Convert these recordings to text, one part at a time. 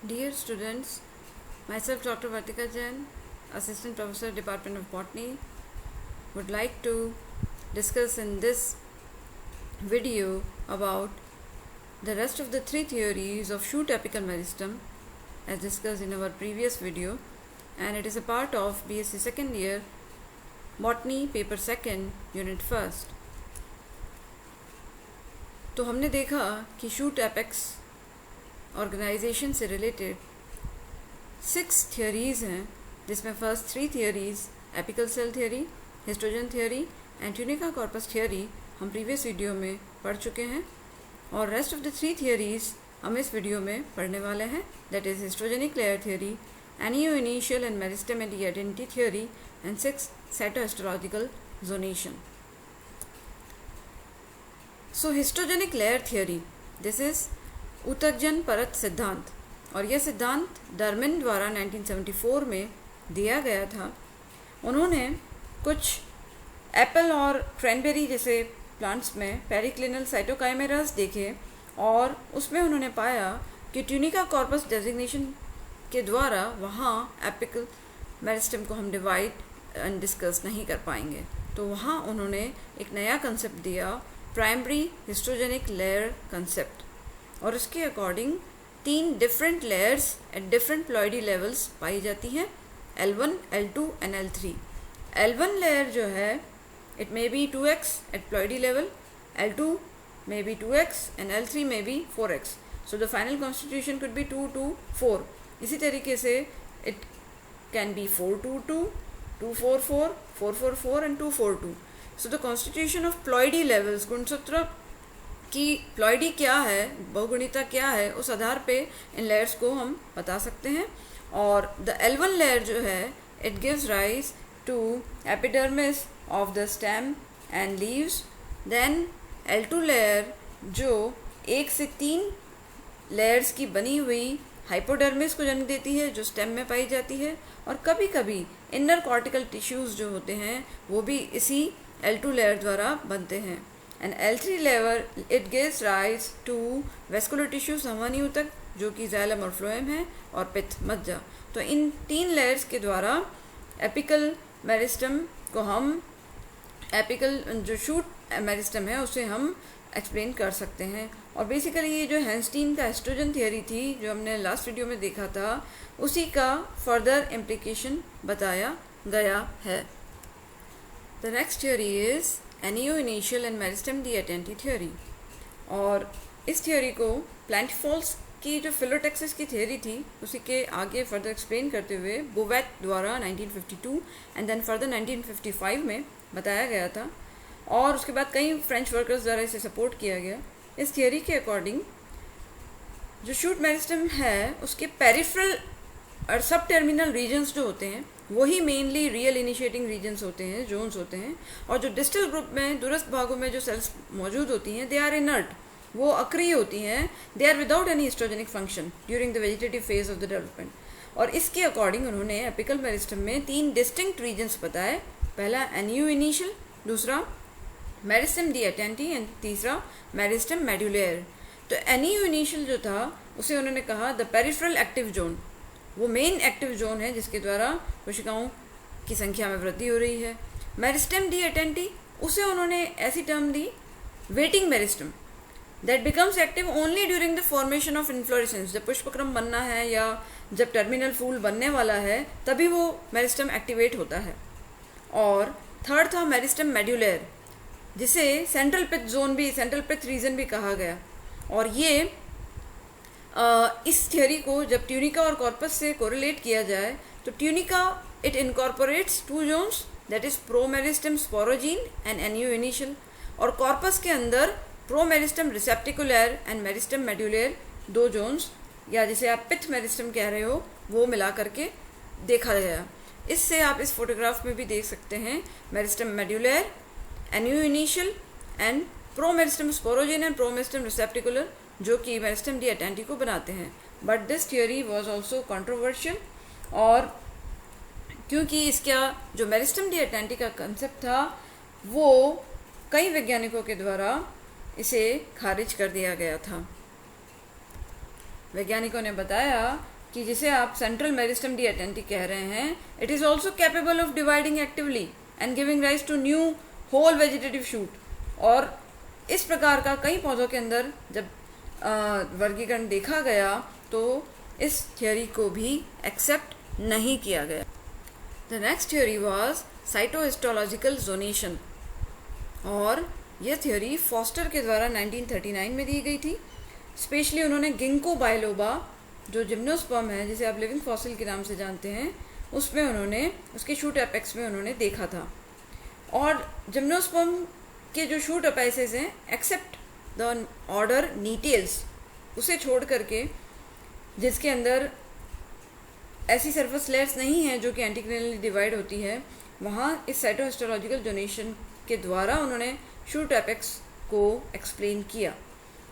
Dear students, myself Dr. Vartika Jain, Assistant Professor, Department of Botany, would like to discuss in this video about the rest of the three theories of shoot apical meristem as discussed in our previous video, and it is a part of BSc second year Botany paper second unit first. तो हमने देखा कि shoot apex organization से related 6 theories हैं, जिसमें first 3 theories apical cell theory, histogen theory and tunica corpus theory हम previous video में पढ़ चुके हैं, और रेस्ट ऑफ द 3 थियोरीज़ हम इस वीडियो में पढ़ने वाले हैं. That is histogenic layer theory, anneau initial and meristem and identity theory and 6 cytohistological zonation. So histogenic layer theory, this is ऊतकजन परत सिद्धांत, और यह सिद्धांत डार्विन द्वारा 1974 में दिया गया था. उन्होंने कुछ एप्पल और क्रैनबेरी जैसे प्लांट्स में पेरिक्लिनल साइटोकाइमेरास देखे, और उसमें उन्होंने पाया कि ट्यूनिका कॉर्पस डेजिग्नेशन के द्वारा वहाँ एपिकल मेरिस्टेम को हम डिवाइड एंड डिस्कस नहीं कर पाएंगे. तो वहाँ उन्होंने एक नया कंसेप्ट दिया, प्राइमरी हिस्टोजेनिक लेयर कंसेप्ट, और उसके according 3 different layers at different ploidy levels पाई जाती हैं, L1, L2 and L3. L1 layer जो है it may be 2x at ploidy level, L2 may be 2x and L3 may be 4x. So the final constitution could be 2, 2, 4. इसी तरीके से it can be 4, 2, 2, 2, 4, 4, 4, 4, 4 and 2, 4, 2. So the constitution of ploidy levels, गुणसूत्र कि ploidy क्या है, बहुगुणिता क्या है, उस आधार पे इन लेयर्स को हम बता सकते हैं. और द L1 लेयर जो है it gives rise to epidermis of the stem and leaves. Then L2 layer जो 1 से 3 लेयर्स की बनी हुई हाइपोडर्मिस को जन्म देती है, जो स्टेम में पाई जाती है, और कभी कभी इनर कॉर्टिकल टिश्यूज़ जो होते हैं वो भी इसी L2 लेयर द्वारा बनते हैं. And L3 layer it gives rise to vascular tissue संवहनी ऊतक, जो कि जाइलम और फ्लोएम है, और पित्त मज्जा. तो इन 3 लेयर्स के द्वारा एपिकल मेरिस्टम को हम एपिकल जो शूट मेरिस्टम है उसे हम एक्सप्लेन कर सकते हैं. और बेसिकली ये जो हैंस्टीन का एस्ट्रोजन थियोरी थी जो हमने लास्ट वीडियो में देखा था, उसी का फर्दर इम्प्लीकेशन बताया गया है. The next theory is anneau initial and meristem डी एटेंटी थ्योरी, और इस थ्योरी को प्लांटिफॉल्स की जो फिलोटेक्सिस की थ्योरी थी उसी के आगे फर्दर एक्सप्लेन करते हुए बोवेट द्वारा 1952 एंड देन फर्दर 1955 में बताया गया था, और उसके बाद कई फ्रेंच वर्कर्स द्वारा इसे सपोर्ट किया गया. इस थ्योरी के अकॉर्डिंग जो शूट मेरिस्टेम है उसके पेरिफेरल और सब टर्मिनल रीजन्स जो होते हैं वही मेनली रियल इनिशिएटिंग रीजन्स होते हैं, जोन्स होते हैं, और जो डिस्टल ग्रुप में दूरस्थ भागों में जो सेल्स मौजूद होती हैं दे आर इनर्ट, वो अक्रिय होती हैं, they are without any histogenic function during the vegetative phase of the development. और इसके अकॉर्डिंग उन्होंने एपिकल मेरिस्टेम में 3 डिस्टिंक्ट रीजन्स बताए. पहला एनियो इनिशियल, दूसरा मेरिस्टेम डी एटेंटी एंड तीसरा मेरिस्टेम मेडुलेयर. तो एनियो इनिशियल जो था उसे उन्होंने कहा द पेरिफेरल एक्टिव जोन, वो मेन एक्टिव जोन है जिसके द्वारा कोशिकाओं की संख्या में वृद्धि हो रही है. मेरिस्टेम डी एटेंटी, उसे उन्होंने ऐसी term the waiting meristem, that becomes active only during the formation of inflorescence. जब पुष्पक्रम बनना है या जब टर्मिनल फूल बनने वाला है तभी वो मेरिस्टेम एक्टिवेट होता है. और थर्ड था मेरिस्टेम मेडुलेयर, जिसे सेंट्रल पिथ जोन भी, सेंट्रल पिथ रीजन भी कहा गया. और ये इस थियोरी को जब ट्यूनिका और कॉर्पस से कोरिलेट किया जाए तो tunica it incorporates 2 zones, that is promeristem sporogene and anneau initial, और कॉर्पस के अंदर promeristem receptacular and meristem medullary 2 zones, या जिसे आप पिथ मेरिस्टेम कह रहे हो, वो मिला करके देखा गया. इससे आप इस फोटोग्राफ में भी देख सकते हैं meristem मेडुलेयर, एनियो initial and प्रोमेरिस्टेम sporogene and प्रोमेरिस्टेम रिसेप्टिकुलर, जो कि मेरिस्टेम डी एटेंटी को बनाते हैं. But this theory was also controversial, और क्योंकि इसका जो मेरिस्टेम डी एटेंटी का कंसेप्ट था वो कई वैज्ञानिकों के द्वारा इसे खारिज कर दिया गया था. वैज्ञानिकों ने बताया कि जिसे आप सेंट्रल मेरिस्टम डी एटेंटी कह रहे हैं, it is also capable of dividing actively and giving rise to new whole vegetative shoot. और इस प्रकार का कई पौधों के अंदर जब वर्गीकरण देखा गया तो इस थियोरी को भी एक्सेप्ट नहीं किया गया। The next theory was cytohistological zonation, और यह थियोरी फॉस्टर के द्वारा 1939 में दी गई थी। स्पेशली उन्होंने गिंको बायलोबा जो जिम्नोस्पर्म है, जिसे आप लिविंग फॉसिल के नाम से जानते हैं, उसमें उन्होंने उसके शूट एपेक्स में उन्होंने देखा था। और जिम्नोस्पर्म के जो शूट एपेक्सेस हैं, एक्सेप्ट द ऑर्डर नीटेल्स, उसे छोड़ करके जिसके अंदर ऐसी सरफेस लेयर्स नहीं हैं जो कि एंटीक्रिनली डिवाइड होती है, वहाँ इस साइटोहिस्टोलॉजिकल जोनेशन के द्वारा उन्होंने शूट एपेक्स को एक्सप्लेन किया।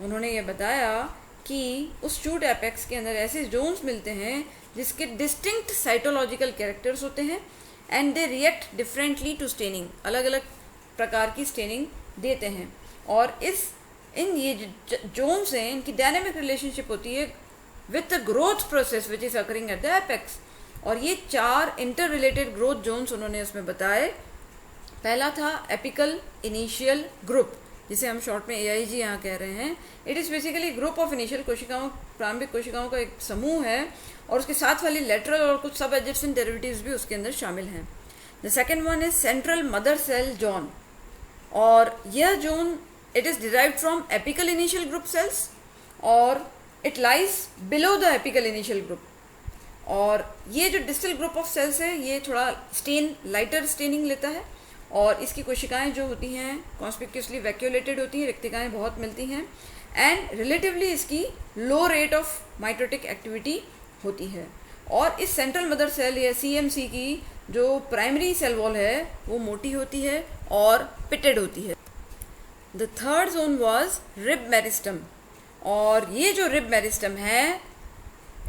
उन्होंने ये बताया कि उस शूट एपेक्स के अंदर ऐसे जोन्स मिलते हैं जिसके डिस्टिंक्ट साइटोलॉजिकल कैरेक्टर्स होते हैं and they react differently to staining, अलग अलग प्रकार की स्टेनिंग देते हैं। और इन ये जोन्स हैं, इनकी डायनेमिक रिलेशनशिप होती है with the growth process which is occurring at the apex. और ये 4 इंटर रिलेटेड ग्रोथ जोन्स उन्होंने उसमें बताए। पहला था एपिकल इनिशियल ग्रुप, जिसे हम शॉर्ट में AIG यहाँ कह रहे हैं। It is basically group of initial कोशिकाओं, प्रारंभिक कोशिकाओं का एक समूह है, और उसके साथ वाली लेटरल और कुछ सब एडजेसेंट डेरिवेटिव्स भी उसके अंदर शामिल हैं। The second one is central mother cell zone, और यह zone it is derived from apical initial group cells और it lies below the apical initial group. और ये जो डिस्टल ग्रुप ऑफ सेल्स है, ये थोड़ा लाइटर स्टेनिंग लेता है, और इसकी कोशिकाएं जो होती हैं कॉन्स्पिक्यूसली वैक्यूलेटेड होती हैं, रिक्तिकाएं बहुत मिलती हैं, एंड रिलेटिवली इसकी लो रेट ऑफ माइटोटिक एक्टिविटी होती है। और इस सेंट्रल मदर सेल या CMC की जो प्राइमरी सेल वॉल है वो मोटी होती है और पिटेड होती है। The third zone was rib meristem, और ये जो रिब मेरिस्टम है,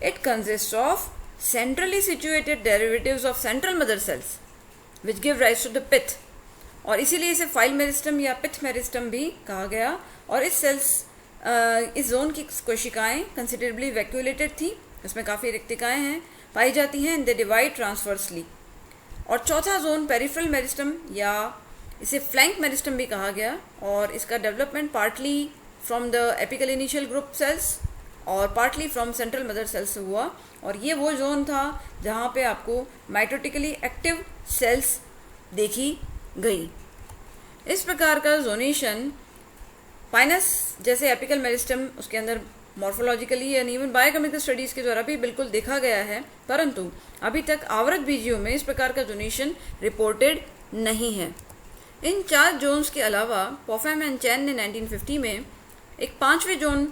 it consist of centrally situated derivatives of central mother cells which give rise to the pith, और इसीलिए इसे फाइल मेरिस्टम या पिथ मेरिस्टम भी कहा गया। और इस जोन की कोशिकाएं कंसिडरेबली वैक्यूलेटेड थी, इसमें काफ़ी रिक्तिकाएं हैं पाई जाती हैं, एंड दे डिवाइड ट्रांसवर्सली। और चौथा जोन पेरिफेरल मेरिस्टम या इसे फ्लैंक मेरिस्टम भी कहा गया, और इसका development partly from the apical initial group cells और partly from central mother cells से हुआ। और ये वो जोन था जहाँ पे आपको माइटोटिकली एक्टिव सेल्स देखी गई। इस प्रकार का जोनेशन पाइनस जैसे एपिकल मेरिस्टम उसके अंदर morphologically and even biochemical studies के द्वारा भी बिल्कुल देखा गया है, परंतु अभी तक आवृत बीजियों में इस प्रकार का जोनेशन रिपोर्टेड नहीं है। इन 4 जोन्स के अलावा पॉफेम एंड चैन ने 1950 में एक 5वें जोन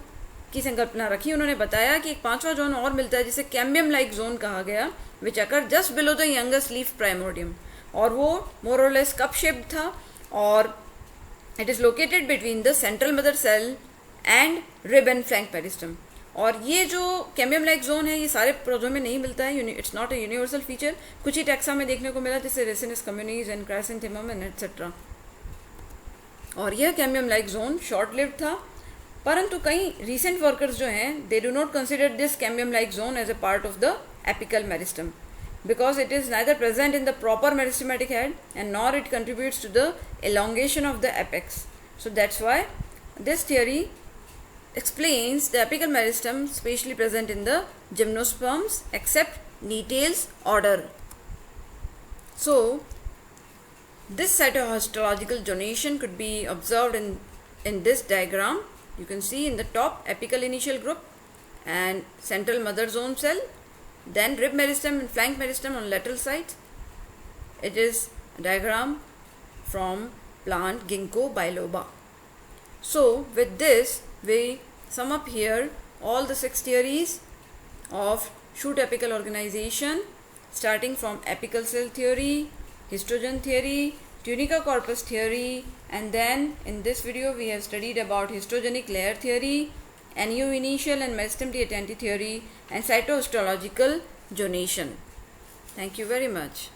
की संकल्पना रखी। उन्होंने बताया कि एक 5वां जोन और मिलता है जिसे कैम्बियम लाइक जोन कहा गया, which occur just below the youngest leaf primordium, और वो मोर और लेस कप शेप्ड था, और it is located between the central mother cell and rib and flank meristem. और ये जो कैम्बियम लाइक जोन है, ये सारे पौधों में नहीं मिलता है, it's not a universal feature. कुछ ही टैक्सा में देखने को मिला, जैसे ricinus communis and chrysanthemum and etcetera. और यह cambium like zone short lived था, परंतु कई रिसेंट वर्कर्स जो हैं, they do not consider this cambium like zone as a part of the apical meristem, because it is neither present in the proper meristematic head and nor it contributes to the elongation of the apex. So that's why this theory explains the apical meristem spatially present in the gymnosperms except Nettles order. So this cytohistological zonation could be observed in this diagram. You can see in the top apical initial group and central mother zone cell, then rib meristem and flank meristem on lateral sides. It is a diagram from plant Ginkgo biloba. So with this we sum up here all the 6 theories of shoot apical organization, starting from apical cell theory, histogen theory, tunica corpus theory, and then in this video we have studied about histogenic layer theory, NU initial and meristem T theory, and cytohistological zonation. Thank you very much.